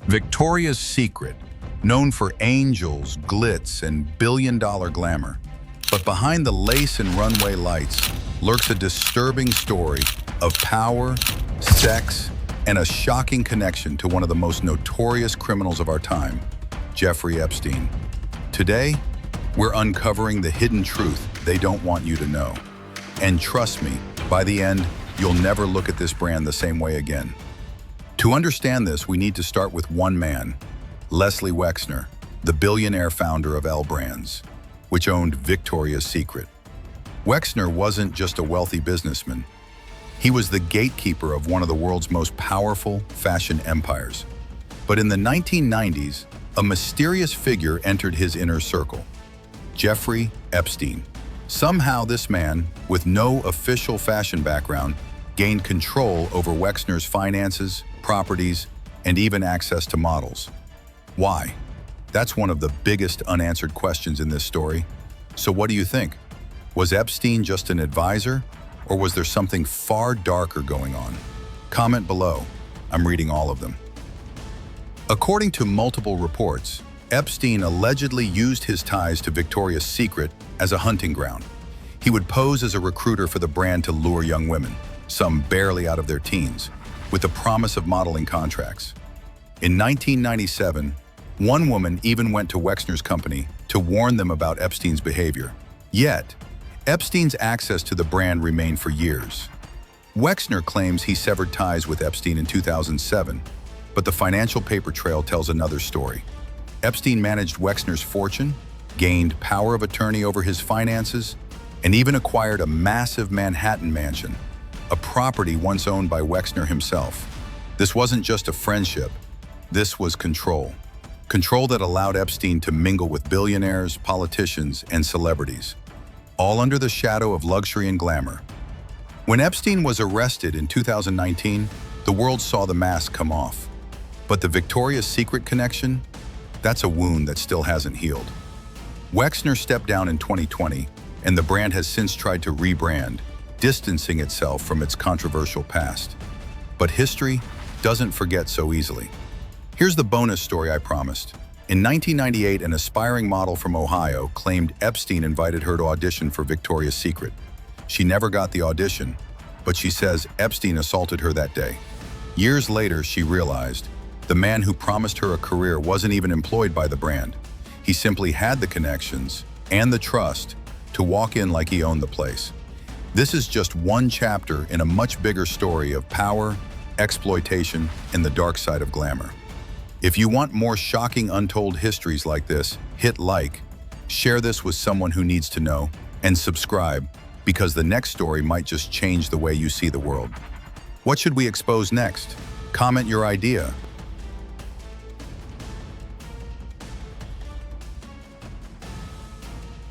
Victoria's Secret, known for angels, glitz, and billion-dollar glamour. But behind the lace and runway lights lurks a disturbing story of power, sex, and a shocking connection to one of the most notorious criminals of our time, Jeffrey Epstein. Today, we're uncovering the hidden truth they don't want you to know. And trust me, by the end, you'll never look at this brand the same way again. To understand this, we need to start with one man, Les Wexner, the billionaire founder of L Brands, which owned Victoria's Secret. Wexner wasn't just a wealthy businessman. He was the gatekeeper of one of the world's most powerful fashion empires. But in the 1990s, a mysterious figure entered his inner circle, Jeffrey Epstein. Somehow this man, with no official fashion background, gained control over Wexner's finances, properties, and even access to models. Why? That's one of the biggest unanswered questions in this story. So what do you think? Was Epstein just an advisor, or was there something far darker going on? Comment below. I'm reading all of them. According to multiple reports, Epstein allegedly used his ties to Victoria's Secret as a hunting ground. He would pose as a recruiter for the brand to lure young women, some barely out of their teens, with the promise of modeling contracts. In 1997, one woman even went to Wexner's company to warn them about Epstein's behavior. Yet, Epstein's access to the brand remained for years. Wexner claims he severed ties with Epstein in 2007, but the financial paper trail tells another story. Epstein managed Wexner's fortune, gained power of attorney over his finances, and even acquired a massive Manhattan mansion, a property once owned by Wexner himself. This wasn't just a friendship, this was control. Control that allowed Epstein to mingle with billionaires, politicians, and celebrities, all under the shadow of luxury and glamour. When Epstein was arrested in 2019, the world saw the mask come off. But the Victoria's Secret connection? That's a wound that still hasn't healed. Wexner stepped down in 2020, and the brand has since tried to rebrand, distancing itself from its controversial past. But history doesn't forget so easily. Here's the bonus story I promised. In 1998, an aspiring model from Ohio claimed Epstein invited her to audition for Victoria's Secret. She never got the audition, but she says Epstein assaulted her that day. Years later, she realized the man who promised her a career wasn't even employed by the brand. He simply had the connections and the trust to walk in like he owned the place. This is just one chapter in a much bigger story of power, exploitation, and the dark side of glamour. If you want more shocking untold histories like this, hit like, share this with someone who needs to know, and subscribe, because the next story might just change the way you see the world. What should we expose next? Comment your idea.